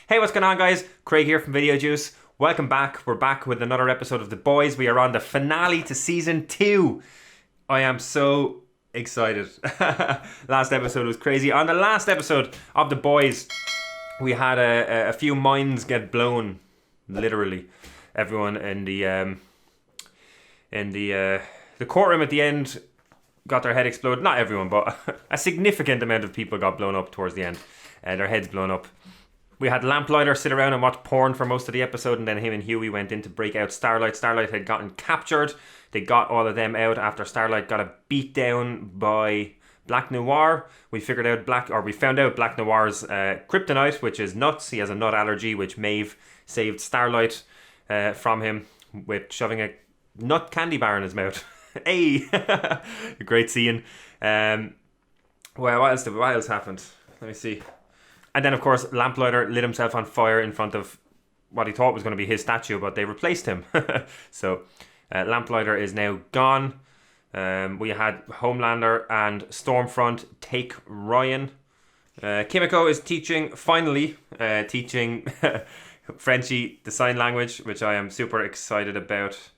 Hey, what's going on, guys? Craig here from Video Juice. Welcome back. We're back with another episode of The Boys. We are on the finale to season 2. I am so excited. Last episode was crazy. On the last episode of The Boys, we had a few minds get blown, literally. Everyone in the courtroom at the end got their head exploded. Not everyone, but a significant amount of people got blown up towards the end. Their heads blown up. We had Lamplighter sit around and watch porn for most of the episode, and then him and Huey went in to break out Starlight. Starlight had gotten captured. They got all of them out after Starlight got a beat down by Black Noir. We found out Black Noir's kryptonite, which is nuts. He has a nut allergy, which Maeve saved Starlight from him with shoving a nut candy bar in his mouth. Hey, great scene. Well, what else happened? Let me see. And then, of course, Lamplighter lit himself on fire in front of what he thought was going to be his statue, but they replaced him. So, Lamplighter is now gone. We had Homelander and Stormfront take Ryan. Kimiko is finally teaching Frenchie the sign language, which I am super excited about.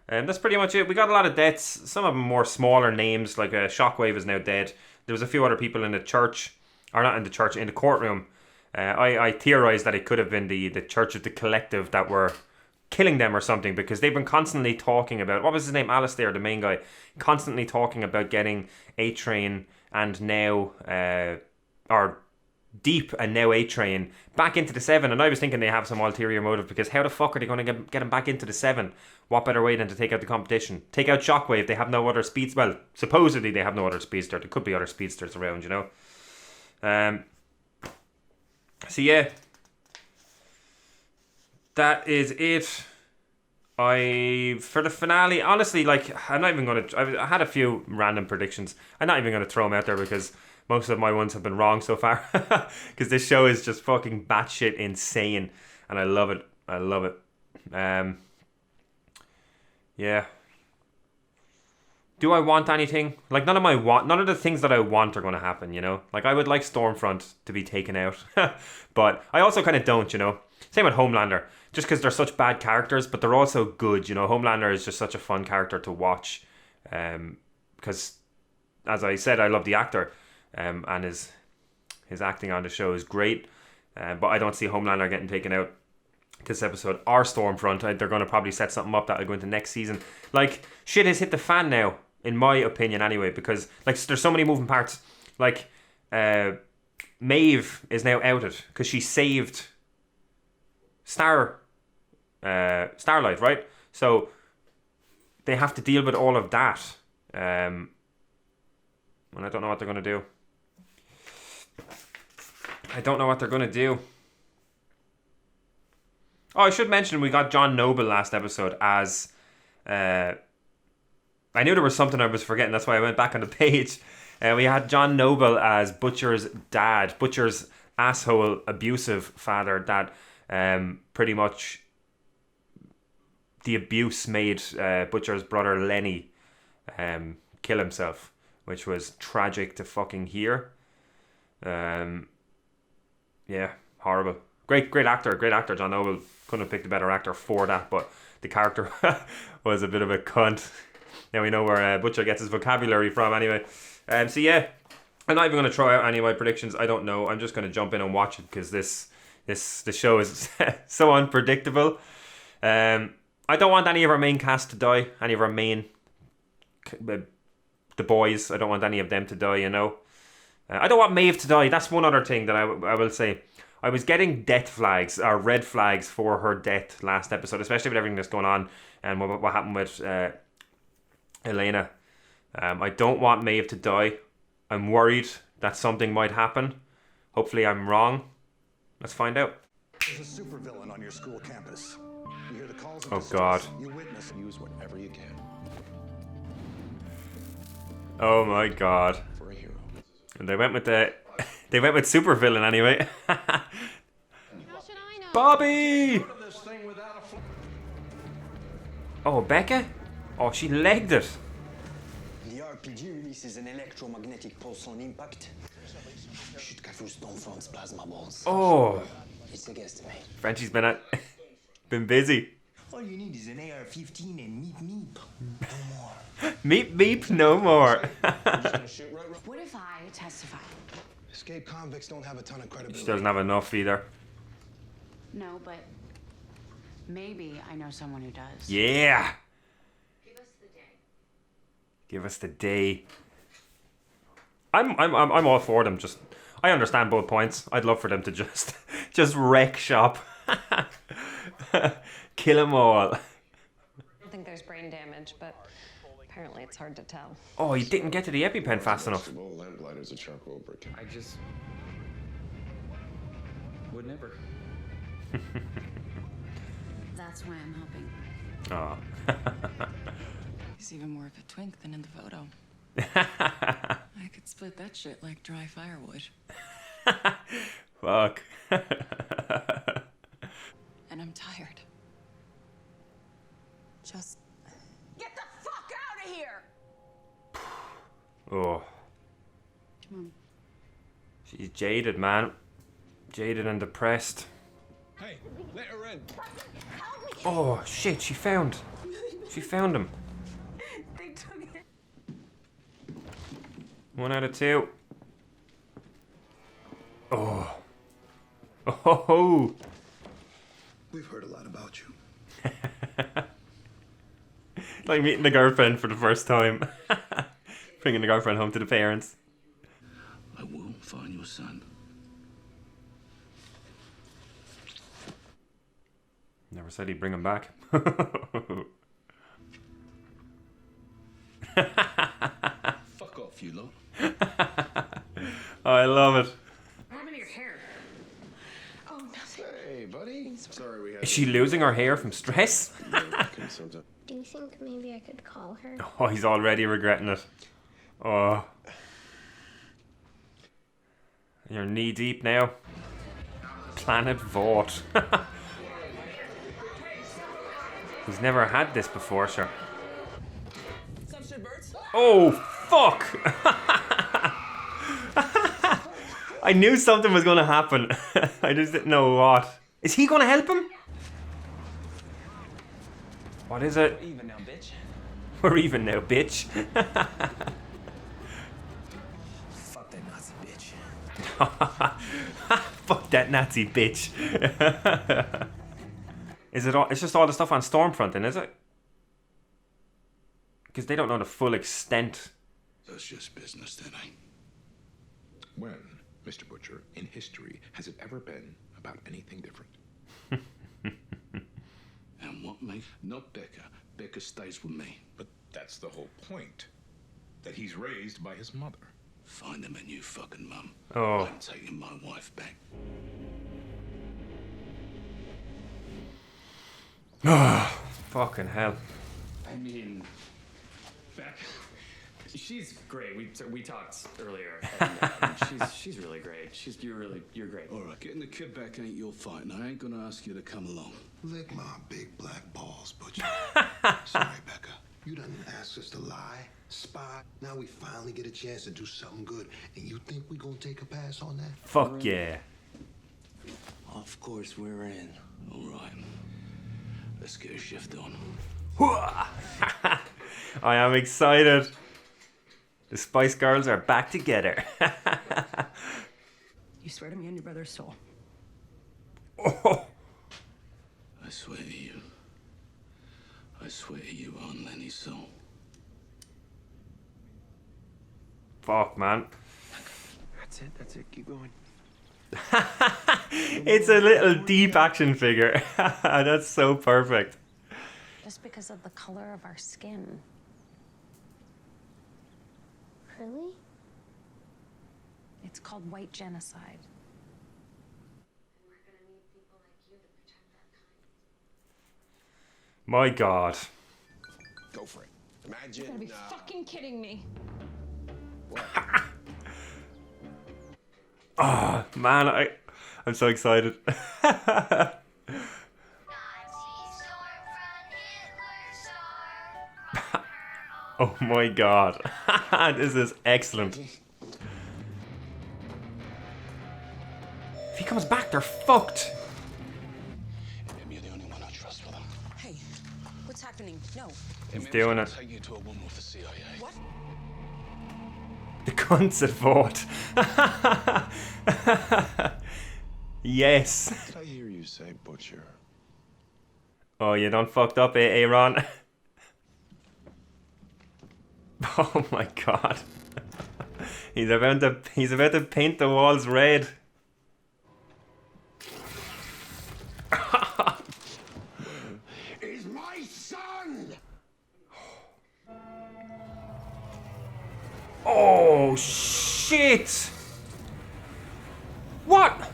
And that's pretty much it. We got a lot of deaths. Some of them more smaller names, like Shockwave is now dead. There was a few other people in the church. Or not in the church, in the courtroom. I theorised that it could have been the Church of the Collective that were killing them or something, because they've been constantly talking about, what was his name, Alistair, the main guy, constantly talking about getting A-Train and now, or Deep and now A-Train back into the 7, and I was thinking they have some ulterior motive, because how the fuck are they going to get him back into the 7? What better way than to take out the competition? Take out Shockwave, they have no other speeds, well, supposedly they have no other speedster, there could be other speedsters around, you know? So yeah, that is it. For the finale, honestly, like, I'm not even going to, I had a few random predictions. I'm not even going to throw them out there because most of my ones have been wrong so far. Because this show is just fucking batshit insane. And I love it. I love it. Yeah. Do I want anything? Like, none of the things that I want are going to happen, you know? Like, I would like Stormfront to be taken out. But I also kind of don't, you know? Same with Homelander. Just because they're such bad characters, but they're also good, you know? Homelander is just such a fun character to watch. Because, as I said, I love the actor. And his acting on the show is great. But I don't see Homelander getting taken out this episode or Stormfront. They're going to probably set something up that'll go into next season. Like, shit has hit the fan now, in my opinion anyway, because like there's so many moving parts. Like Maeve is now outed because she saved Starlight, right? So they have to deal with all of that. And I don't know what they're going to do. Oh, I should mention we got John Noble last episode as... I knew there was something I was forgetting, that's why I went back on the page. We had John Noble as Butcher's dad. Butcher's asshole, abusive father that pretty much... The abuse made Butcher's brother Lenny kill himself, which was tragic to fucking hear. Yeah, horrible. Great actor, John Noble. Couldn't have picked a better actor for that, but the character was a bit of a cunt. Now we know where Butcher gets his vocabulary from anyway. So yeah, I'm not even going to throw out any of my predictions. I don't know. I'm just going to jump in and watch it because the show is so unpredictable. I don't want any of our main cast to die. Any of our main... the boys. I don't want any of them to die, you know. I don't want Maeve to die. That's one other thing that I will say. I was getting death flags, or red flags for her death last episode, especially with everything that's going on and what happened with Elena. I don't want Maeve to die. I'm worried that something might happen. Hopefully I'm wrong. Let's find out. There's a supervillain on your school campus. You hear the calls of Oh, distress, God. You witness, use whatever you can Oh my God. for a hero. And they went with supervillain anyway. How should I know? Bobby! Oh, Becca? Oh, she legged it. The RPG releases an electromagnetic pulse on impact. Should confuse Stormfront's plasma balls. Oh. It's a guesstimate. Frenchie's been busy. All you need is an AR-15 and meep meep. No more. Meep meep, no more. What if I testify? Escaped convicts don't have a ton of credibility. She doesn't have enough either. No, but maybe I know someone who does. Yeah. Give us the day. Give us the day. I'm all for them. Just I understand both points. I'd love for them to just wreck shop. Kill them all. I don't think there's brain damage, but apparently it's hard to tell. Oh, you didn't get to the EpiPen fast enough. Lamplighters a charcoal brick. I just would never. That's why I'm helping. Oh. He's even more of a twink than in the photo. I could split that shit like dry firewood. Fuck. And I'm tired. Just Get the fuck out of here! Oh. Come on. She's jaded, man. Jaded and depressed. Hey, let her in. Oh shit! She found him. They took it. 1 out of 2. Oh. Oh. We've heard a lot about you. Like meeting the girlfriend for the first time. Bringing the girlfriend home to the parents. I will find your son. Never said he'd bring him back. Fuck off, you lot. Oh, I love it. What happened to your hair? oh nothing. Hey, buddy. Sorry we had. Is she losing her hair from stress? Do you think maybe I could call her? Oh, he's already regretting it. Oh. You're knee deep now. Planet Vought. He's never had this before, sure. Oh, fuck! I knew something was going to happen. I just didn't know what. Is he going to help him? What is it? Even now, bitch. We're even now, bitch. Fuck that Nazi bitch. Fuck that Nazi bitch. Is it all? It's just all the stuff on Stormfront, then, is it? Because they don't know the full extent. That's just business, then, eh? When, Mr. Butcher, in history, has it ever been about anything different? And what, mate? Not Becca. Becca stays with me. But that's the whole point. That he's raised by his mother. Find him a new fucking mum. Oh. I'm taking my wife back. Fucking hell. I mean, Beck, she's great. We talked earlier. And, she's really great. You're great. All right, getting the kid back ain't your fight, and I ain't gonna ask you to come along. Lick my big black balls, Butcher. Sorry, Becca. You done asked us to lie, spy. Now we finally get a chance to do something good. And you think we gonna take a pass on that? Fuck yeah. Of course we're in. All right. Let's get a shift on. I am excited. The Spice Girls are back together. You swear to me on your brother's soul. Oh. I swear to you. I swear to you on Lenny's soul. Fuck, man. That's it. Keep going. It's a little deep action figure. That's so perfect. Just because of the color of our skin. Really? It's called white genocide. We're gonna need people like you to protect that kind. My God. Go for it. Imagine. You gotta be fucking kidding me. Oh, man, I'm so excited. Oh my God. This is excellent. If he comes back, they're fucked. No. He's doing it. Take you to a woman with the CIA. What? The cunts at vote. Yes. Did I hear you say butcher? Oh, you done fucked up, Aaron. Oh my god. He's about to paint the walls red. Is my son! Oh shit! What?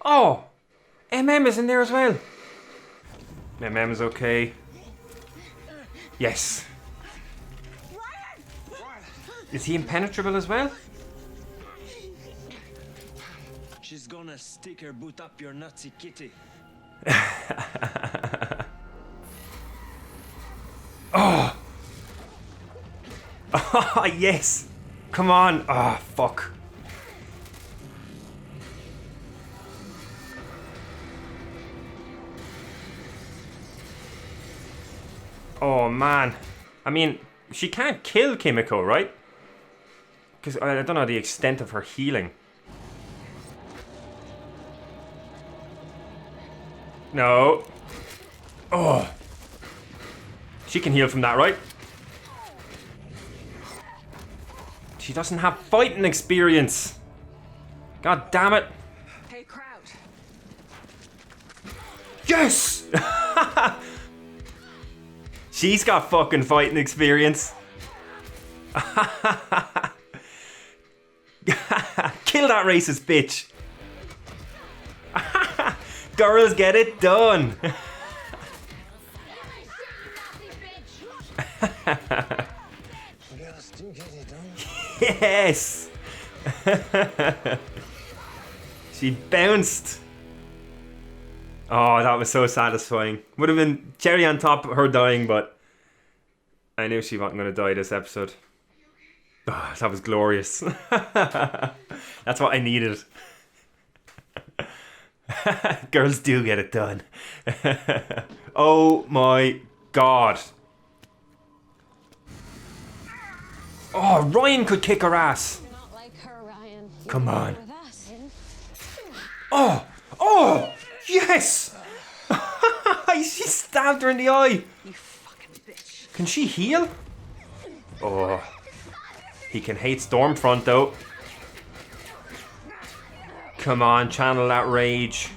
Oh, is in there as well. Is okay. Yes. Is he impenetrable as well? She's gonna stick her boot up your nutsy kitty. Oh! Oh, yes! Come on! Ah, oh, fuck. Oh, man. I mean, she can't kill Kimiko, right? Because I don't know the extent of her healing. No. Oh. She can heal from that, right? She doesn't have fighting experience. God damn it. Hey, crowd. Yes! She's got fucking fighting experience. Kill that racist bitch. Girls, get it done. Yes. She bounced. Oh, that was so satisfying. Would have been cherry on top of her dying, but I knew she wasn't going to die this episode. Oh, that was glorious. That's what I needed. Girls do get it done. Oh my god. Oh, Ryan could kick her ass. Not like her, Ryan. Come on. With us. Oh! Oh! Yes! She stabbed her in the eye. You fucking bitch. Can she heal? Oh. He can hate Stormfront though. Come on, channel that rage.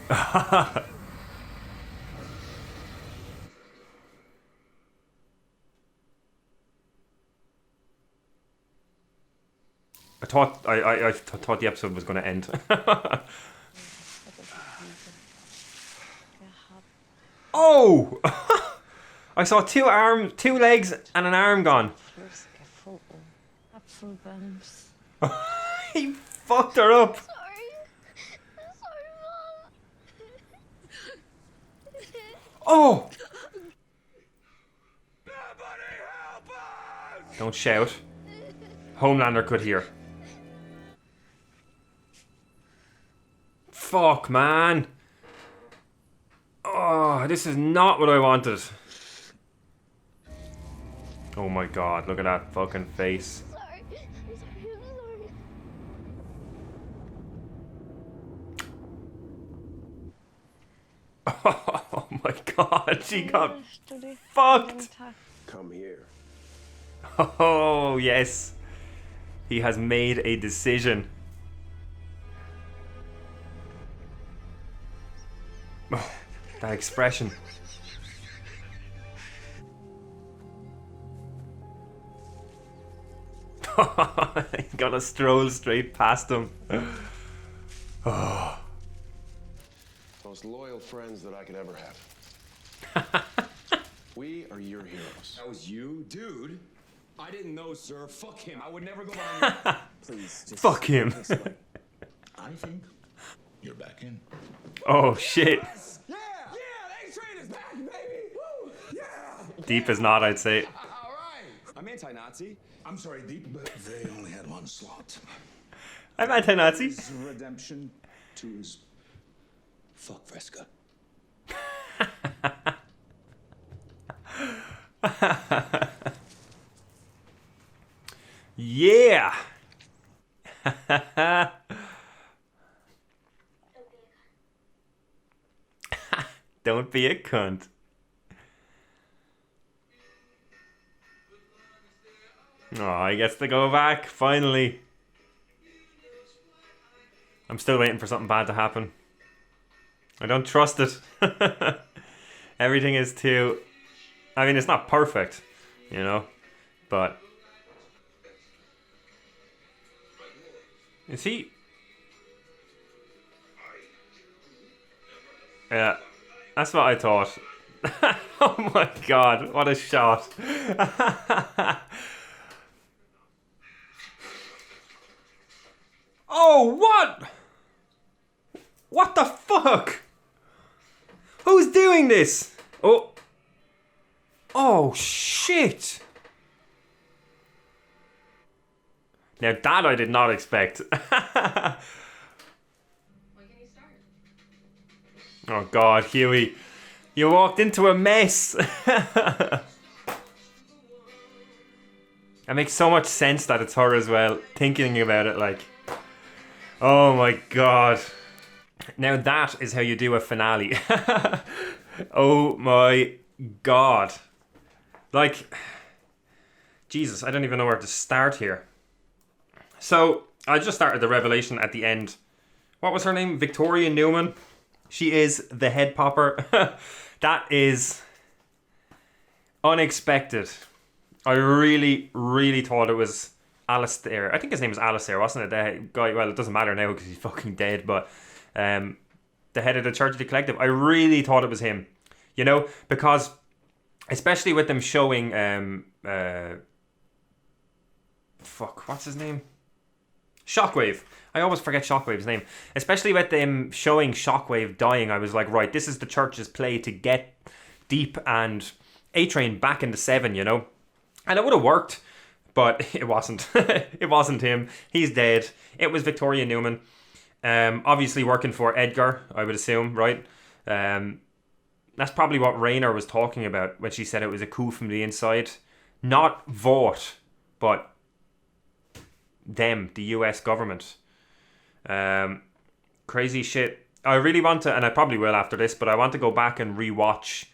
I thought the episode was going to end. Oh! I saw two legs and an arm gone. He fucked her up. Oh! Don't shout. Homelander could hear. Fuck, man. Oh, this is not what I wanted. Oh my god, look at that fucking face. Oh my god, she got fucked. Come here. Oh, yes. He has made a decision. Oh, that expression. He's gonna stroll straight past him. Oh. Most loyal friends that I could ever have. We are your heroes. That was you? Dude. I didn't know, sir. Fuck him. I would never go behind. Please, just Fuck him. I think you're back in. Oh shit. Yeah! Yeah! A-Train is back, baby! Woo! Yeah! Deep as not, I'd say. All right. I'm anti-Nazi. I'm sorry, Deep, but they only had one slot. I'm anti-Nazi. His redemption to his Fuck Fresca. Yeah. Don't be a cunt. Oh, he gets to go back, finally. I'm still waiting for something bad to happen. I don't trust it. Everything is too... I mean, it's not perfect, you know? But... Is he... Yeah, that's what I thought. Oh my god, what a shot. Oh, what? What the fuck? Who's doing this? Oh. Oh, shit. Now that I did not expect. Oh god, Huey. You walked into a mess. It makes so much sense that it's her as well. Thinking about it, like... Oh my god. Now that is how you do a finale. Oh my god. Like... Jesus, I don't even know where to start here. So, I just started the revelation at the end. What was her name? Victoria Newman. She is the head popper. That is unexpected. I really, really thought it was Alistair. I think his name was Alistair, wasn't it? The guy, well, it doesn't matter now because he's fucking dead, but the head of the Church of the Collective. I really thought it was him. You know, because especially with them showing what's his name? Shockwave. I always forget Shockwave's name. Especially with them showing Shockwave dying, I was like, right, this is the Church's play to get Deep and A-Train back into 7, you know? And it would have worked, but it wasn't. It wasn't him. He's dead. It was Victoria Newman. Obviously working for Edgar, I would assume, right? That's probably what Rayner was talking about when she said it was a coup from the inside. Not Vought, but them, the US government. Crazy shit. I really want to, and I probably will after this, but I want to go back and rewatch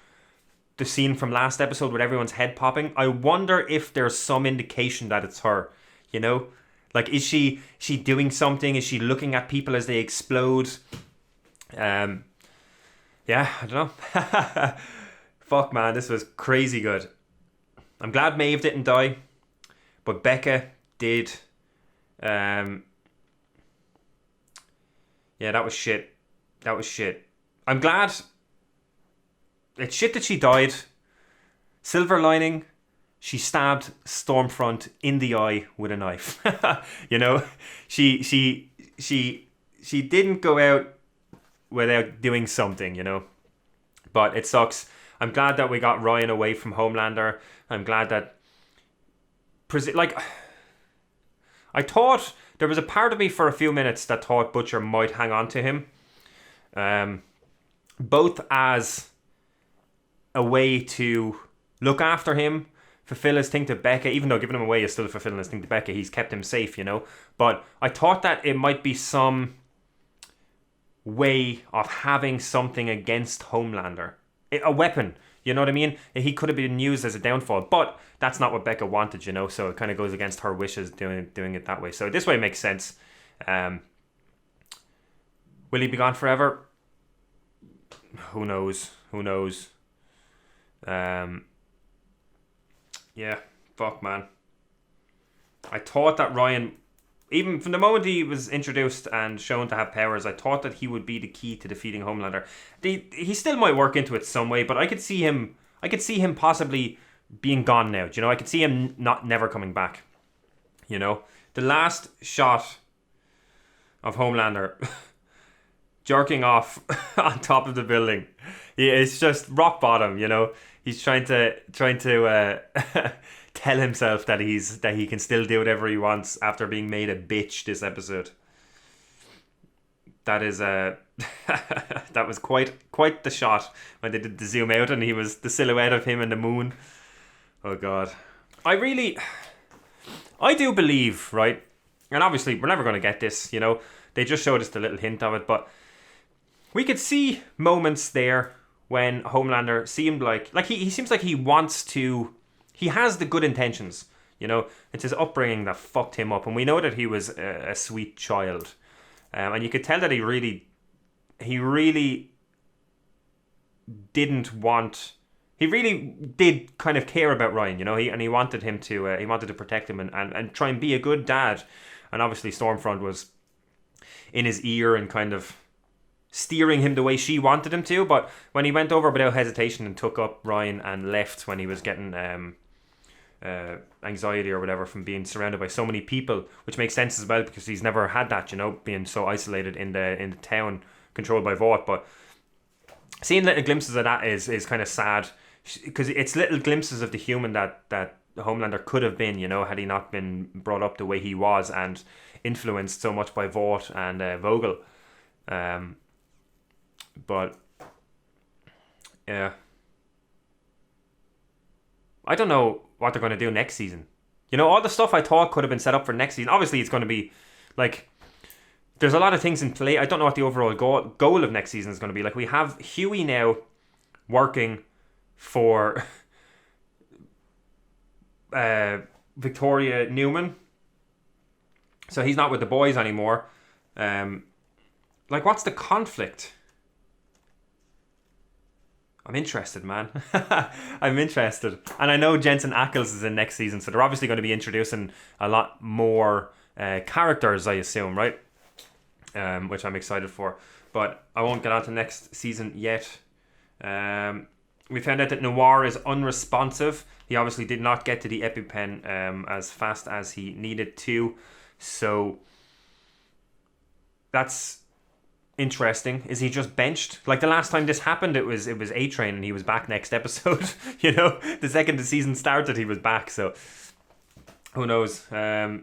the scene from last episode with everyone's head popping. I wonder if there's some indication that it's her, you know? Like, is she doing something? Is she looking at people as they explode? Yeah, I don't know. Fuck, man, this was crazy good. I'm glad Maeve didn't die, but Becca did. Yeah, that was shit. That was shit. I'm glad. It's shit that she died. Silver lining, she stabbed Stormfront in the eye with a knife. You know, she didn't go out without doing something, you know. But it sucks. I'm glad that we got Ryan away from Homelander. I'm glad that... Like... I thought... There was a part of me for a few minutes that thought Butcher might hang on to him. Both as a way to look after him, fulfill his thing to Becca, even though giving him away is still fulfilling his thing to Becca. He's kept him safe, you know. But I thought that it might be some way of having something against Homelander. A weapon, you know what I mean? He could have been used as a downfall, but that's not what Becca wanted, you know, so it kind of goes against her wishes doing it that way. So this way makes sense. Will he be gone forever? Who knows? Who knows? Yeah, fuck, man. I thought that Ryan, even from the moment he was introduced and shown to have powers, I thought that he would be the key to defeating Homelander. He still might work into it some way, but I could see him possibly being gone now. Do you know? I could see him never coming back. You know, the last shot of Homelander jerking off on top of the building. It's just rock bottom. You know, he's trying to tell himself that he can still do whatever he wants after being made a bitch this episode. that is that was quite the shot when they did the zoom out and he was the silhouette of him and the moon. Oh god. I do believe, right? And obviously we're never going to get this, you know. They just showed us the little hint of it, but we could see moments there when Homelander seemed like he seems like he wants to, he has the good intentions, you know. It's his upbringing that fucked him up, and we know that he was a sweet child, and you could tell that he really didn't want. He really did kind of care about Ryan, you know. He wanted him to he wanted to protect him and try and be a good dad, and obviously Stormfront was in his ear and kind of steering him the way she wanted him to. But when he went over without hesitation and took up Ryan and left when he was getting anxiety or whatever from being surrounded by so many people, which makes sense as well because he's never had that, you know, being so isolated in the town controlled by Vought. But seeing little glimpses of that is kind of sad, because it's little glimpses of the human that Homelander could have been, you know, had he not been brought up the way he was and influenced so much by Vought and Vogel. But yeah, I don't know what they're going to do next season. You know, all the stuff I thought could have been set up for next season. Obviously, it's going to be like, there's a lot of things in play. I don't know what the overall goal of next season is going to be. Like, we have Huey now working for Victoria Newman, so he's not with the boys anymore. Like, what's the conflict? I'm interested, man. I'm interested. And I know Jensen Ackles is in next season, so they're obviously going to be introducing a lot more characters, I assume, right? Which I'm excited for. But I won't get on to next season yet. We found out that Noir is unresponsive. He obviously did not get to the EpiPen as fast as he needed to. So that's interesting. Is he just benched? Like the last time this happened, it was A-Train and he was back next episode. You know, the second the season started, he was back. So who knows? At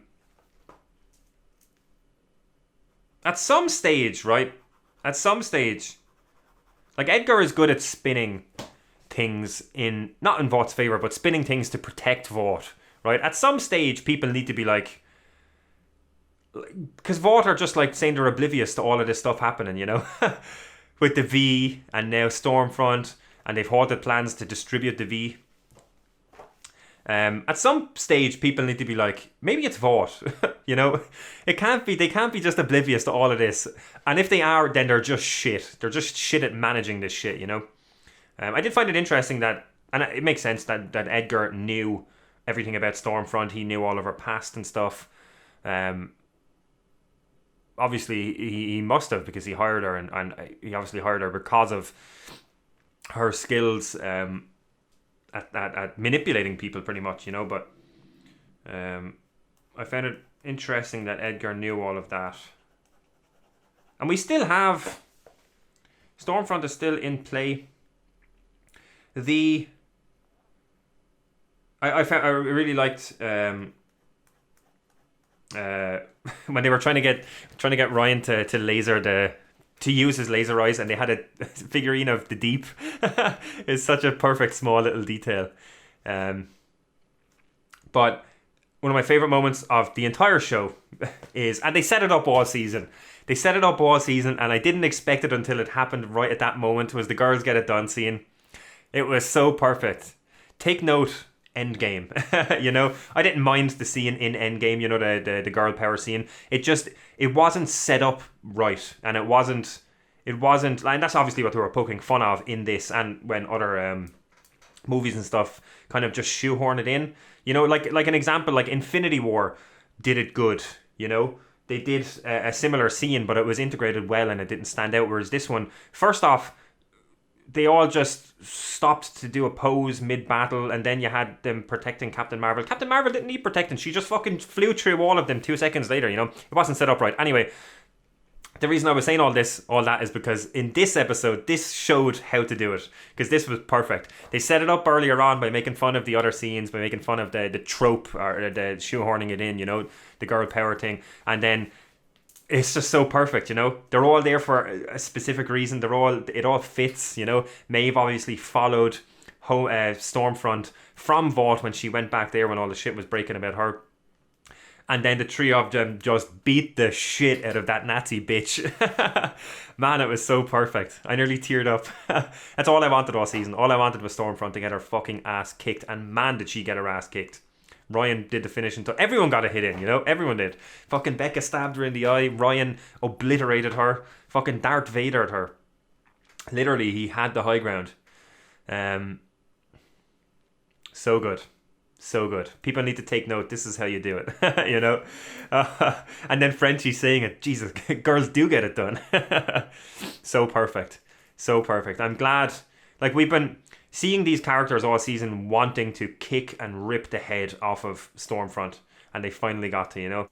some stage, right? At some stage, like, Edgar is good at spinning things in, not in Vaught's favor, but spinning things to protect Vought, right? At some stage, people need to be like, because Vought are just like saying they're oblivious to all of this stuff happening, you know, with the V and now Stormfront, and they've halted plans to distribute the V. At some stage, people need to be like, maybe it's Vought, you know. They can't be just oblivious to all of this. And if they are, then they're just shit. They're just shit at managing this shit, you know. I did find it interesting that, and it makes sense that Edgar knew everything about Stormfront. He knew all of her past and stuff. Obviously, he must have, because he hired her, and he obviously hired her because of her skills at manipulating people, pretty much, you know. But I found it interesting that Edgar knew all of that. And we still have... Stormfront is still in play. I really liked... when they were trying to get Ryan to laser to use his laser eyes, and they had a figurine of the Deep. It's such a perfect small little detail. But one of my favorite moments of the entire show is, and they set it up all season. And I didn't expect it until it happened right at that moment, was the girls get it done scene. It was so perfect. Take note, Endgame. You know, I didn't mind the scene in Endgame, you know, the girl power scene. It wasn't set up right, and it wasn't, and that's obviously what they were poking fun of in this, and when other movies and stuff kind of just shoehorn it in, you know, like an example, like Infinity War did it good, you know. They did a similar scene, but it was integrated well and it didn't stand out, whereas this one, first off, they all just stopped to do a pose mid-battle, and then you had them protecting Captain Marvel. Captain Marvel didn't need protecting. She just fucking flew through all of them 2 seconds later, you know? It wasn't set up right. Anyway, the reason I was saying all that is because in this episode, this showed how to do it, because this was perfect. They set it up earlier on by making fun of the other scenes, by making fun of the trope, or the shoehorning it in, you know, the girl power thing, and then it's just so perfect, you know. They're all there for a specific reason. It all fits, you know. Maeve obviously followed Stormfront from Vought when she went back there when all the shit was breaking about her. And then the three of them just beat the shit out of that Nazi bitch. Man, it was so perfect. I nearly teared up. That's all I wanted all season. All I wanted was Stormfront to get her fucking ass kicked. And man, did she get her ass kicked. Ryan did the finish until everyone got a hit in, you know? Everyone did. Fucking Becca stabbed her in the eye. Ryan obliterated her. Fucking Darth Vadered her. Literally, he had the high ground. So good. So good. People need to take note. This is how you do it. You know? And then Frenchie saying it. Jesus, girls do get it done. So perfect. So perfect. I'm glad. Like, we've been seeing these characters all season wanting to kick and rip the head off of Stormfront. And they finally got to, you know?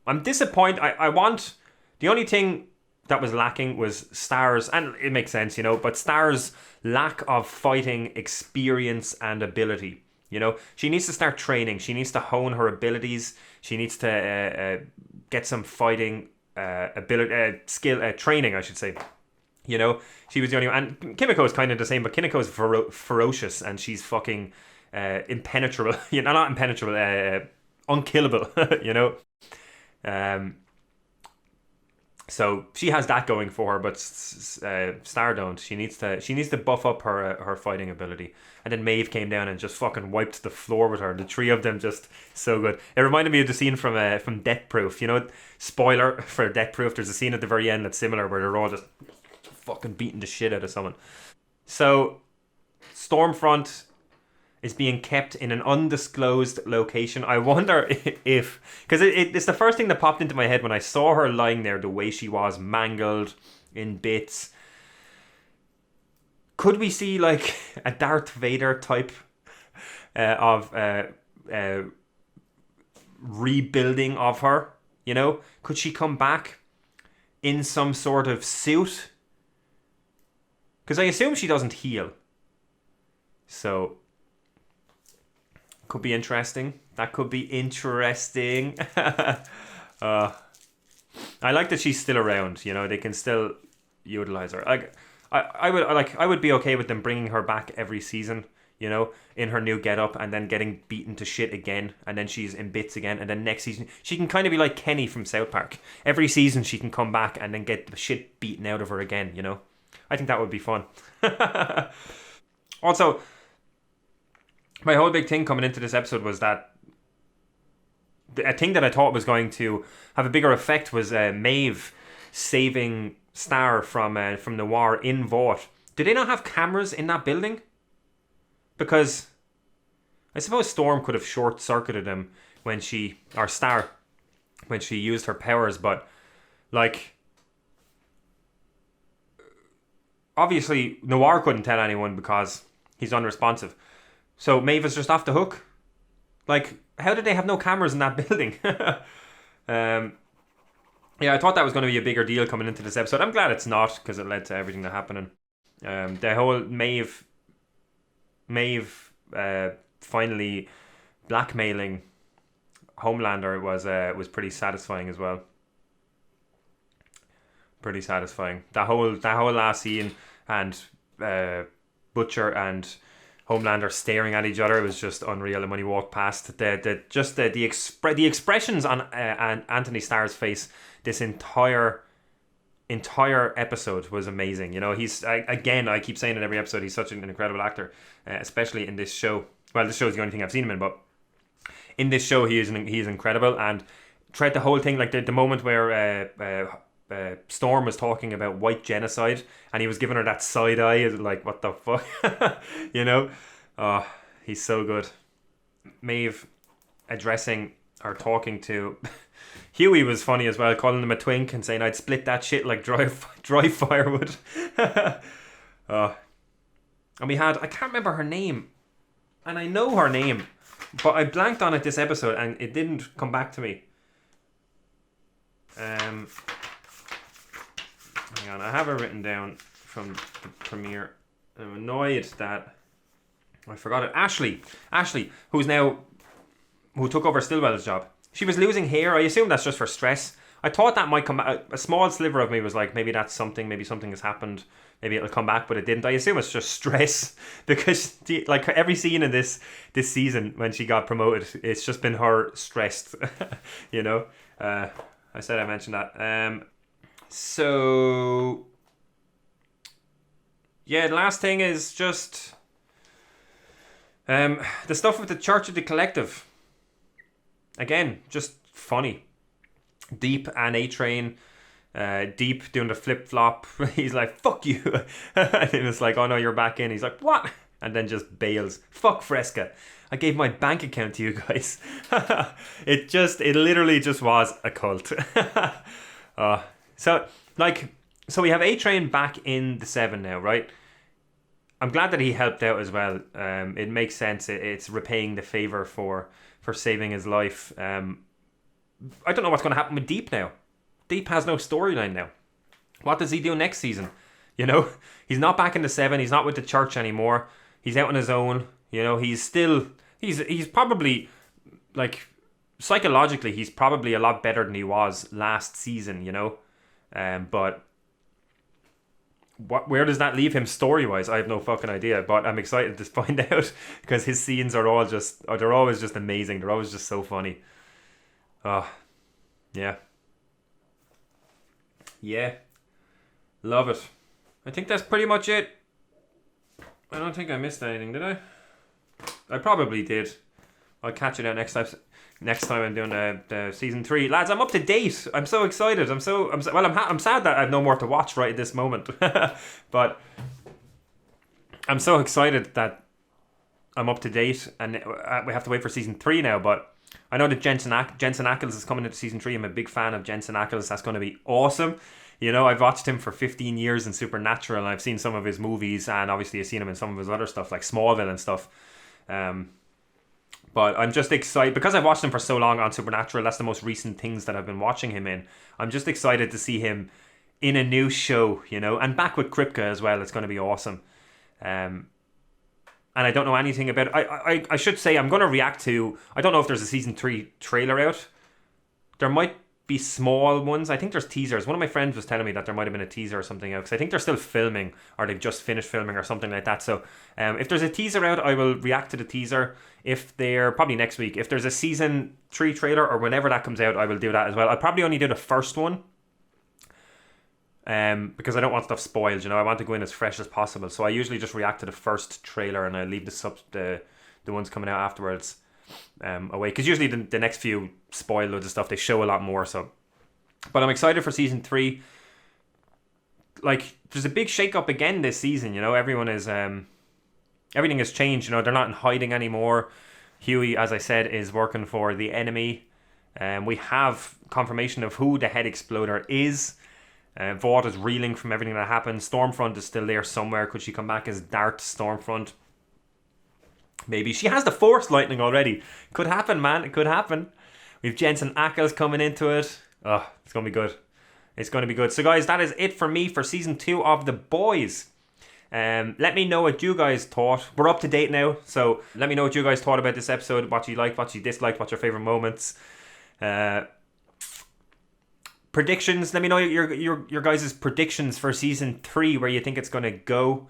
I'm disappointed. I want... The only thing that was lacking was Star's, and it makes sense, you know, but Star's lack of fighting experience and ability. You know, she needs to start training. She needs to hone her abilities. She needs to get some fighting skill training, I should say. You know, she was the only one. And Kimiko is kind of the same, but Kimiko is ferocious and she's fucking impenetrable. You know, not impenetrable, unkillable. You know. So she has that going for her, but Star don't. She needs to buff up her fighting ability. And then Maeve came down and just fucking wiped the floor with her. The three of them just so good. It reminded me of the scene from Death Proof. You know, spoiler for Death Proof. There's a scene at the very end that's similar where they're all just fucking beating the shit out of someone. So Stormfront is being kept in an undisclosed location. I wonder if... Because it's the first thing that popped into my head when I saw her lying there, the way she was, mangled in bits. Could we see, like, a Darth Vader type of rebuilding of her? You know? Could she come back in some sort of suit? Because I assume she doesn't heal. So... could be interesting. That could be interesting. I like that she's still around. You know, they can still utilize her. I would be okay with them bringing her back every season. You know, in her new getup, and then getting beaten to shit again, and then she's in bits again, and then next season she can kind of be like Kenny from South Park. Every season she can come back and then get the shit beaten out of her again. You know, I think that would be fun. Also, my whole big thing coming into this episode was that a thing that I thought was going to have a bigger effect was Maeve saving Star from Noir in Vought. Do they not have cameras in that building? Because I suppose Storm could have short-circuited him when Star, when she used her powers, but like, obviously Noir couldn't tell anyone because he's unresponsive. So Maeve is just off the hook. Like, how did they have no cameras in that building? Yeah, I thought that was going to be a bigger deal coming into this episode. I'm glad it's not, because it led to everything that happening. The whole Maeve finally blackmailing Homelander was pretty satisfying as well. Pretty satisfying. That whole last scene, and Butcher and Homelander staring at each other was just unreal. And when he walked past, the expressions on Anthony Starr's face this entire episode was amazing. You know, he's I keep saying in every episode, he's such an incredible actor, especially in this show. Well, this show is the only thing I've seen him in, but in this show he is incredible. And throughout the whole thing, like the moment where Storm was talking about white genocide and he was giving her that side eye, like, what the fuck? You know? Oh, he's so good. Maeve addressing or talking to Huey was funny as well, calling him a twink and saying I'd split that shit like dry firewood. And we had, I can't remember her name, and I know her name, but I blanked on it this episode and it didn't come back to me. Hang on, I have her written down from the premiere. I'm annoyed that I forgot it. Ashley, who took over Stillwell's job. She was losing hair. I assume that's just for stress. I thought that might come back. A small sliver of me was like, maybe that's something. Maybe something has happened. Maybe it'll come back, but it didn't. I assume it's just stress because like every scene in this season when she got promoted, it's just been her stressed. You know. I said I mentioned that. So yeah, the last thing is just the stuff with the Church of the Collective. Again, just funny. Deep and A-Train. Deep doing the flip-flop. He's like, fuck you. And then it's like, oh no, you're back in. He's like, what? And then just bails. Fuck Fresca. I gave my bank account to you guys. It literally just was a cult. So we have A-Train back in the 7 now, right? I'm glad that he helped out as well. It makes sense. It's repaying the favor for saving his life. I don't know what's going to happen with Deep now. Deep has no storyline now. What does he do next season? You know, he's not back in the 7. He's not with the church anymore. He's out on his own. You know, he's probably, like, psychologically, he's probably a lot better than he was last season, you know. But where does that leave him story-wise? I have no fucking idea, but I'm excited to find out because his scenes they're always just amazing. They're always just so funny. Oh, yeah. Yeah. Love it. I think that's pretty much it. I don't think I missed anything, did I? I probably did. I'll catch it out next time I'm doing the season 3. Lads, I'm up to date. I'm so excited. I'm sad that I have no more to watch right at this moment. But I'm so excited that I'm up to date, and we have to wait for season 3 now, but I know that Jensen Ackles is coming into season 3. I'm a big fan of Jensen Ackles. That's going to be awesome. You know, I've watched him for 15 years in Supernatural, and I've seen some of his movies, and obviously I've seen him in some of his other stuff, like Smallville and stuff. But I'm just excited, because I've watched him for so long on Supernatural, that's the most recent things that I've been watching him in. I'm just excited to see him in a new show, you know, and back with Kripke as well. It's going to be awesome. And I don't know anything about it. I should say I'm going to react to... I don't know if there's a season 3 trailer out. There might be small ones. I think there's teasers. One of my friends was telling me that there might have been a teaser or something out, because I think they're still filming, or they've just finished filming or something like that. So if there's a teaser out, I will react to the teaser. If they're... Probably next week. If there's a season 3 trailer or whenever that comes out, I will do that as well. I'll probably only do the first one. Because I don't want stuff spoiled, you know. I want to go in as fresh as possible, so I usually just react to the first trailer and I leave the ones coming out afterwards away, because usually the next few spoil loads of stuff. They show a lot more. So, but I'm excited for season 3. Like, there's a big shake up again this season, you know. Everyone is everything has changed, you know. They're not in hiding anymore. Huey, as I said, is working for the enemy. We have confirmation of who the head exploder is. Vought is reeling from everything that happened. Stormfront is still there somewhere. Could she come back as Dart Stormfront? Maybe. She has the Force Lightning already. Could happen, man. It could happen. We've Jensen Ackles coming into it. Oh, it's going to be good. It's going to be good. So, guys, that is it for me for season 2 of The Boys. Let me know what you guys thought. We're up to date now, so let me know what you guys thought about this episode. What you liked, what you disliked, what's your favourite moments. Predictions. Let me know your guys' predictions for season 3, where you think it's going to go.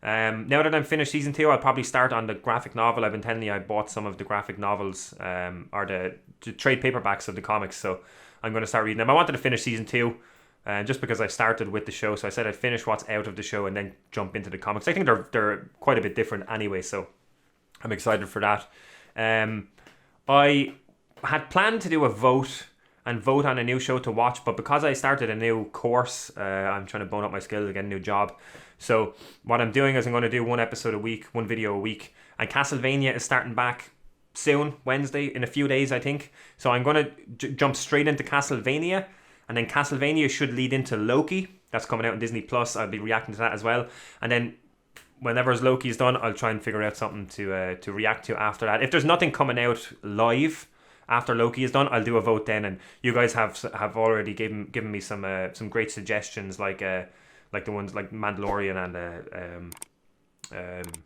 Now that I'm finished season 2, I'll probably start on the graphic novel. I've been telling you I bought some of the graphic novels, or the trade paperbacks of the comics, so I'm going to start reading them. I wanted to finish season 2, just because I started with the show, so I said I'd finish what's out of the show and then jump into the comics. I think they're quite a bit different anyway, so I'm excited for that. I had planned to do a vote on a new show to watch, but because I started a new course, I'm trying to bone up my skills and get a new job. So what I'm doing is I'm going to do one episode a week, one video a week, and Castlevania is starting back soon, Wednesday, in a few days, I think. So I'm going to jump straight into Castlevania, and then Castlevania should lead into Loki. That's coming out on Disney Plus. I'll be reacting to that as well, and then whenever Loki's done, I'll try and figure out something to react to after that. If there's nothing coming out live after Loki is done, I'll do a vote then, and you guys have already given me some great suggestions, like the ones like Mandalorian and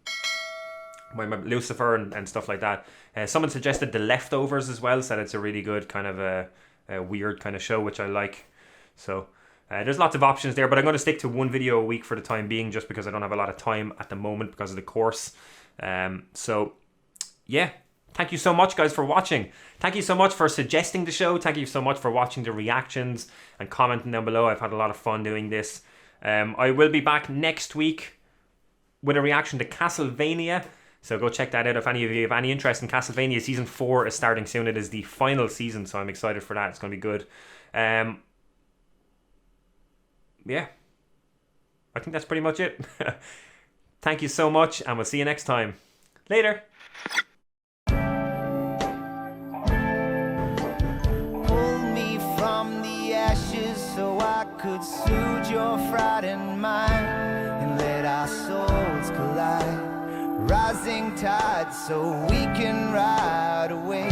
Lucifer and stuff like that. Someone suggested The Leftovers as well, said it's a really good kind of weird kind of show, which I like. So there's lots of options there, but I'm going to stick to one video a week for the time being, just because I don't have a lot of time at the moment because of the course. So yeah, thank you so much, guys, for watching. Thank you so much for suggesting the show. Thank you so much for watching the reactions and commenting down below. I've had a lot of fun doing this. I will be back next week with a reaction to Castlevania. So go check that out if any of you have any interest in Castlevania. Season 4 is starting soon. It is the final season, so I'm excited for that. It's going to be good. Yeah. I think that's pretty much it. Thank you so much, and we'll see you next time. Later. Pull me from the ashes so I could soothe your frightened mind and let our souls collide. Rising tide so we can ride away.